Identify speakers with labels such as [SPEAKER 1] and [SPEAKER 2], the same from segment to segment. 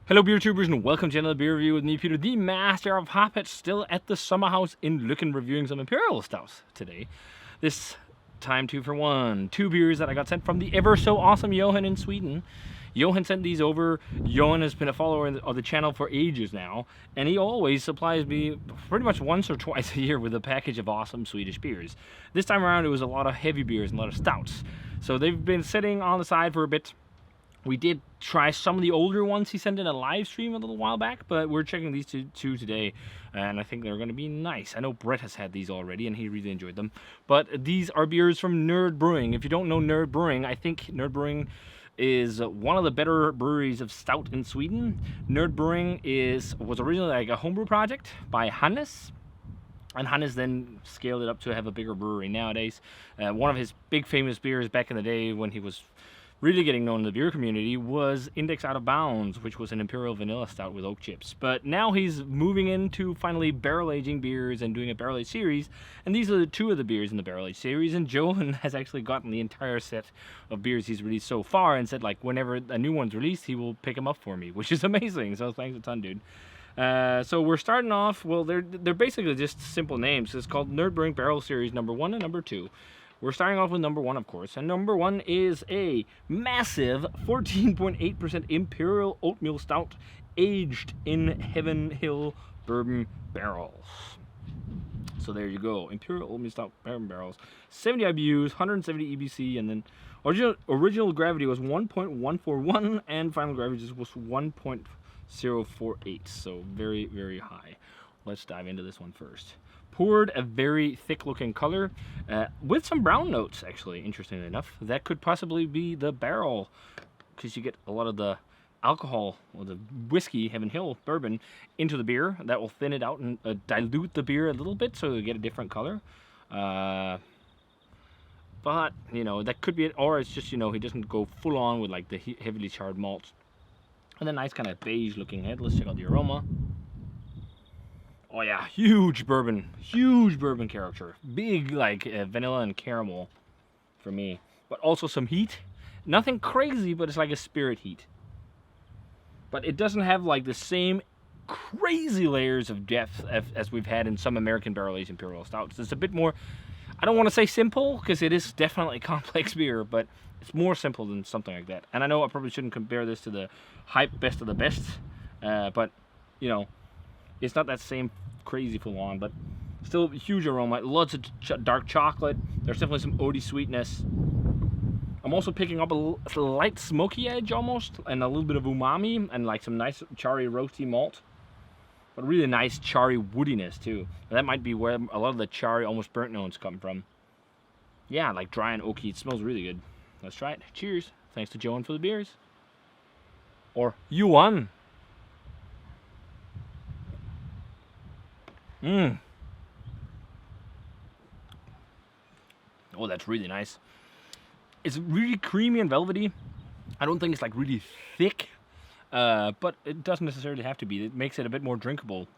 [SPEAKER 1] Hello beer tubers and welcome to another beer review with me, Peter, the master of hoppets, still at the summer house in Looking, reviewing some Imperial Stouts today. This time 2-for-1. 2 beers that I got sent from the ever so awesome Johan in Sweden. Johan sent these over. Johan has been a follower of the channel for ages now, and he always supplies me pretty much once or twice a year with a package of awesome Swedish beers. This time around it was a lot of heavy beers and a lot of stouts. So they've been sitting on the side for a bit. We did try some of the older ones he sent in a live stream a little while back, but we're checking these two today, and I think they're going to be nice. I know Brett has had these already, and he really enjoyed them. But these are beers from Nerdbrewing. If you don't know Nerdbrewing, I think Nerdbrewing is one of the better breweries of stout in Sweden. Nerdbrewing was originally like a homebrew project by Hannes. And Hannes then scaled it up to have a bigger brewery nowadays. One of his big famous beers back in the day when he was really getting known in the beer community was Index Out of Bounds, which was an Imperial vanilla stout with oak chips. But now he's moving into finally barrel aging beers and doing a barrel age series, and these are the 2 of the beers in the barrel age series, and Johan has actually gotten the entire set of beers he's released so far and said like whenever a new one's released he will pick them up for me, which is amazing. So thanks a ton, dude. So we're starting off, well, they're basically just simple names. It's called Nerdbrewing Barrel Series number 1 and number 2. We're starting off with number 1, of course, and number 1 is a massive 14.8% Imperial Oatmeal Stout aged in Heaven Hill bourbon barrels. So there you go, Imperial Oatmeal Stout bourbon barrels, 70 IBUs, 170 EBC, and then original gravity was 1.141, and final gravity was 1.048, so very, very high. Let's dive into this one first. Poured a very thick looking color with some brown notes, actually, interestingly enough. That could possibly be the barrel, because you get a lot of the alcohol or the whiskey, Heaven Hill bourbon, into the beer. That will thin it out and dilute the beer a little bit so you get a different color. But, you know, that could be it, or it's just, you know, he doesn't go full on with like the heavily charred malt. And a nice kind of beige looking head. Let's check out the aroma. Oh yeah, huge bourbon character. Big like vanilla and caramel for me. But also some heat. Nothing crazy, but it's like a spirit heat. But it doesn't have like the same crazy layers of depth as we've had in some American barrel-aged Imperial Stouts. It's a bit more, I don't want to say simple, because it is definitely complex beer, but it's more simple than something like that. And I know I probably shouldn't compare this to the hype best of the best, but, you know, it's not that same crazy full on, but still huge aroma. Lots of dark chocolate. There's definitely some oaty sweetness. I'm also picking up a light smoky edge almost, and a little bit of umami, and like some nice charry roasty malt. But really nice charry woodiness too. And that might be where a lot of the charry almost burnt notes come from. Yeah, like dry and oaky. It smells really good. Let's try it. Cheers. Thanks to Johan for the beers. Or Yuan. Oh, that's really nice. It's really creamy and velvety. I don't think it's like really thick, but it doesn't necessarily have to be. It makes it a bit more drinkable.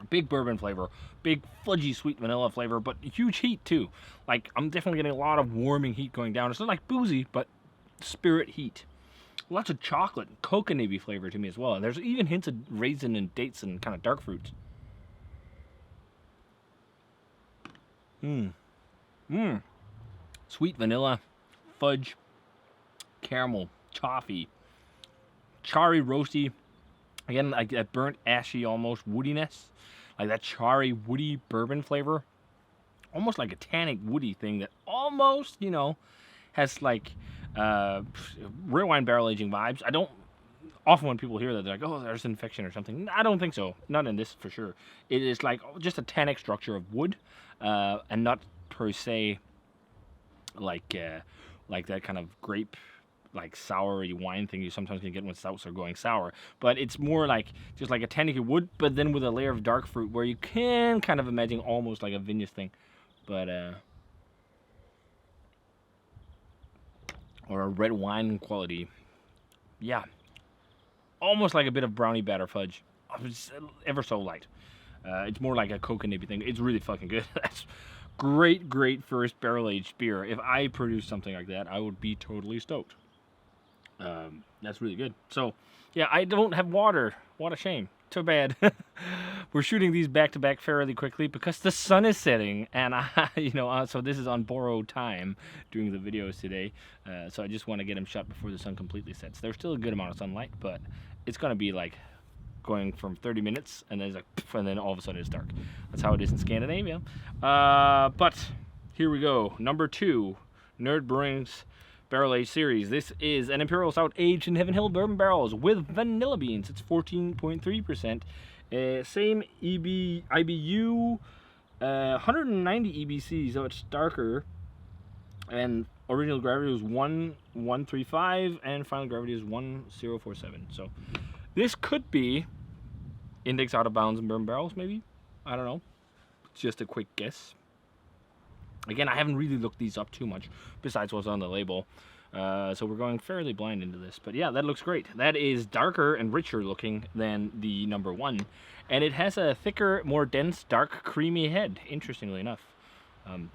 [SPEAKER 1] Big bourbon flavor, big fudgy sweet vanilla flavor, but huge heat too. Like, I'm definitely getting a lot of warming heat going down. It's not like boozy, but spirit heat. Lots of chocolate and coconut-y flavor to me as well. And there's even hints of raisin and dates and kind of dark fruits. Sweet vanilla, fudge, caramel, toffee, charry roasty. Again, like that burnt ashy almost woodiness. Like that charry woody bourbon flavor. Almost like a tannic woody thing that almost, you know, has like rare wine barrel aging vibes. I don't often when people hear that they're like, oh, there's infection or something. I don't think so. Not in this for sure. It is like just a tannic structure of wood, and not per se like that kind of grape, like soury wine thing you sometimes can get when stouts are going sour. But it's more like just like a tannic wood, but then with a layer of dark fruit where you can kind of imagine almost like a vinous thing, but or a red wine quality. Yeah. Almost like a bit of brownie batter fudge. It's ever so light. It's more like a coconut thing. It's really fucking good. That's great first barrel-aged beer. If I produced something like that, I would be totally stoked. That's really good. So, Yeah, I don't have water. What a shame. Too bad. We're shooting these back to back fairly quickly because the sun is setting, and so this is on borrowed time doing the videos today. So I just want to get them shot before the sun completely sets. There's still a good amount of sunlight, but it's gonna be like going from 30 minutes, and then it's like, and then all of a sudden it's dark. That's how it is in Scandinavia. But here we go. Number 2, Nerdbrewing's Barrel Age Series. This is an Imperial Stout aged in Heaven Hill bourbon barrels with vanilla beans. It's 14.3%. Same IBU, 190 EBC, so it's darker. And original gravity was 1135, and final gravity is 1047. So this could be index out of bounds in bourbon barrels, maybe. I don't know. Just a quick guess. Again, I haven't really looked these up too much, besides what's on the label. So we're going fairly blind into this. But yeah, that looks great. That is darker and richer looking than the number 1. And it has a thicker, more dense, dark, creamy head, interestingly enough.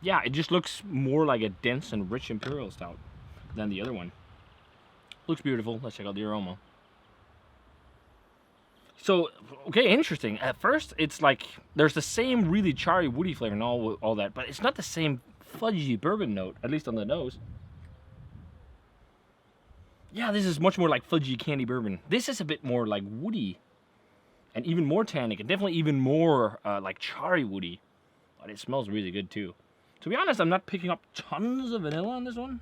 [SPEAKER 1] Yeah, it just looks more like a dense and rich Imperial Stout than the other one. Looks beautiful. Let's check out the aroma. So, okay, interesting. At first, it's like there's the same really charry, woody flavor and all that, but it's not the same fudgy bourbon note, at least on the nose. Yeah, this is much more like fudgy candy bourbon. This is a bit more like woody, and even more tannic, and definitely even more like charry woody. But it smells really good too. To be honest, I'm not picking up tons of vanilla on this one.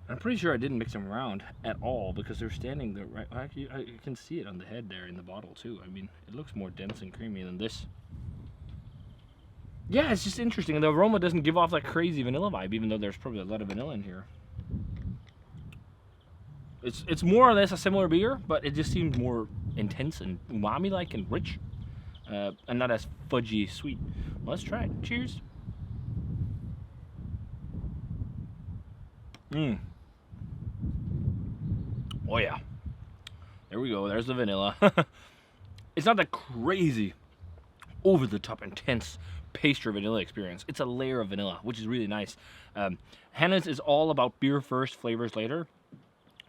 [SPEAKER 1] I'm pretty sure I didn't mix them around at all because they're standing there right. Actually, I can see it on the head there in the bottle too. I mean, it looks more dense and creamy than this. Yeah, it's just interesting. The aroma doesn't give off that crazy vanilla vibe, even though there's probably a lot of vanilla in here. It's more or less a similar beer, but it just seems more intense and umami-like and rich, and not as fudgy sweet. Well, let's try it. Cheers. Oh yeah, there we go. There's the vanilla. It's not that crazy, over-the-top, intense pastry vanilla experience. It's a layer of vanilla, which is really nice. Hannes is all about beer first, flavors later,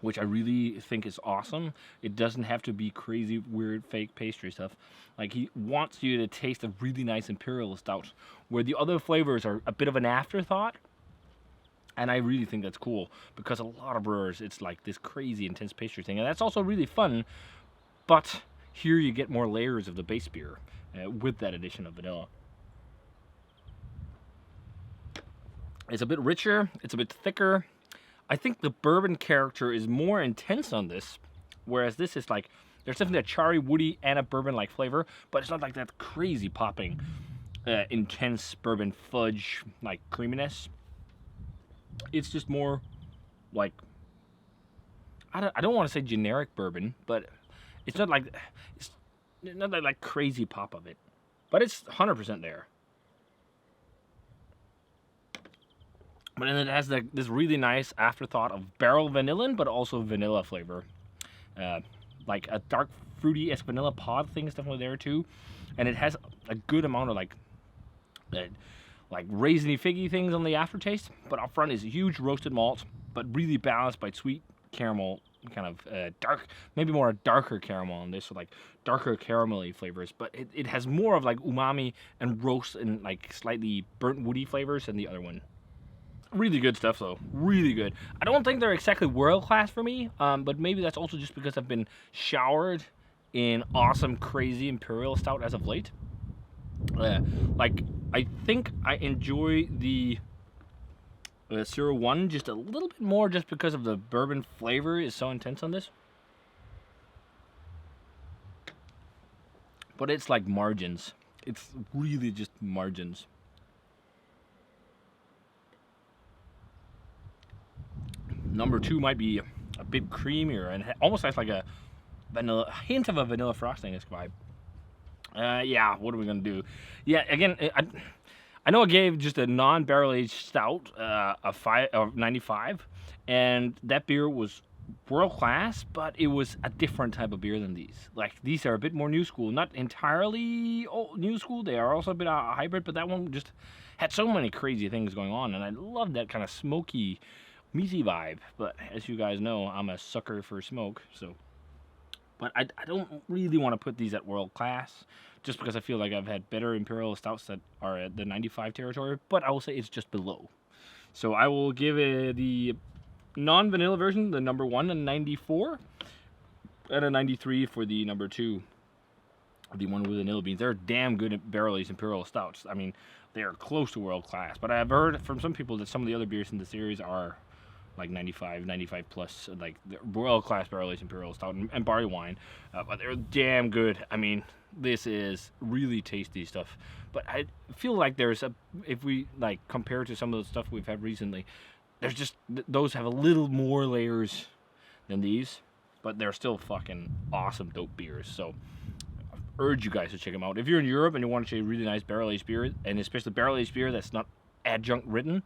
[SPEAKER 1] which I really think is awesome. It doesn't have to be crazy, weird, fake pastry stuff. Like, he wants you to taste a really nice Imperial Stout, where the other flavors are a bit of an afterthought. And I really think that's cool, because a lot of brewers, it's like this crazy intense pastry thing, and that's also really fun, but here you get more layers of the base beer with that addition of vanilla. It's a bit richer, it's a bit thicker. I think the bourbon character is more intense on this, whereas this is like, there's definitely a charry, woody, and a bourbon-like flavor, but it's not like that crazy popping, intense bourbon fudge, like creaminess. It's just more like, I don't want to say generic bourbon, but it's not like crazy pop of it, but it's 100% there. But then it has this really nice afterthought of barrel vanillin, but also vanilla flavor. Like a dark fruity vanilla pod thing is definitely there too, and it has a good amount of like raisiny figgy things on the aftertaste, but up front is a huge roasted malt, but really balanced by sweet caramel, kind of dark, maybe more a darker caramel on this, so like darker caramelly flavors, but it has more of like umami and roast and like slightly burnt woody flavors than the other one. Really good stuff though, really good. I don't think they're exactly world class for me, but maybe that's also just because I've been showered in awesome, crazy Imperial Stout as of late. Like, I think I enjoy the 01 just a little bit more just because of the bourbon flavor is so intense on this. But it's like margins. It's really just margins. Number 2 might be a bit creamier and almost has like a hint of a vanilla frosting-esque vibe. Yeah, what are we gonna do? Yeah, again, I know I gave just a non-barrel aged stout a 95, and that beer was world class, but it was a different type of beer than these. Like, these are a bit more new school, not entirely new school. They are also a bit a hybrid, but that one just had so many crazy things going on, and I love that kind of smoky, meaty vibe. But as you guys know, I'm a sucker for smoke, so. But I don't really want to put these at world class, just because I feel like I've had better Imperial Stouts that are at the 95 territory, but I will say it's just below. So I will give it the non-vanilla version, the number 1, a 94, and a 93 for the number 2, the one with vanilla beans. They're damn good at barrel-aged Imperial Stouts. I mean, they are close to world class, but I've heard from some people that some of the other beers in the series are like 95 plus, like world class barrel-aged Imperial Stout and barley wine, but they're damn good. I mean, this is really tasty stuff. But I feel like if we like compare to some of the stuff we've had recently, there's just those have a little more layers than these, but they're still fucking awesome dope beers. So I urge you guys to check them out. If you're in Europe and you want to try really nice barrel-aged beer, and especially barrel-aged beer that's not adjunct ridden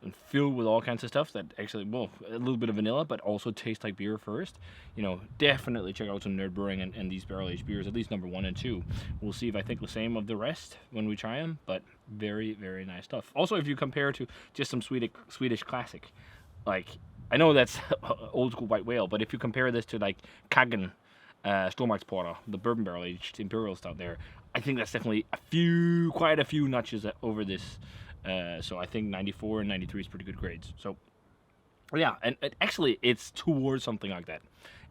[SPEAKER 1] and filled with all kinds of stuff that actually, well, a little bit of vanilla, but also tastes like beer first, definitely check out some Nerdbrewing and these barrel-aged beers, at least number 1 and 2. We'll see if I think the same of the rest when we try them, but very, very nice stuff. Also, if you compare to just some Swedish classic, like, I know that's old school white whale, but if you compare this to like Kaggen, Stormarksporter, the bourbon barrel-aged Imperial Stout there, I think that's definitely quite a few notches over this. So I think 94 and 93 is pretty good grades. So yeah, and actually it's towards something like that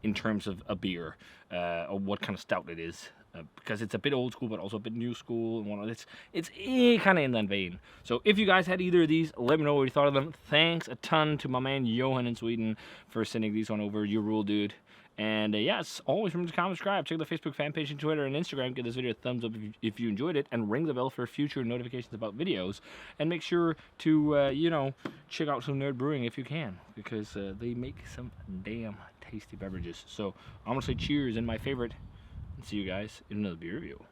[SPEAKER 1] in terms of a beer, or what kind of stout it is, because it's a bit old school but also a bit new school, and it's kind of in that vein. So if you guys had either of these, let me know what you thought of them. Thanks a ton to my man Johan in Sweden for sending these on over. You rule, dude. And yes, always remember to comment, subscribe, check the Facebook fan page and Twitter and Instagram. Give this video a thumbs up if you enjoyed it, and ring the bell for future notifications about videos. And make sure to, check out some Nerdbrewing if you can, because they make some damn tasty beverages. So I'm going to say cheers in my favorite, and see you guys in another beer review.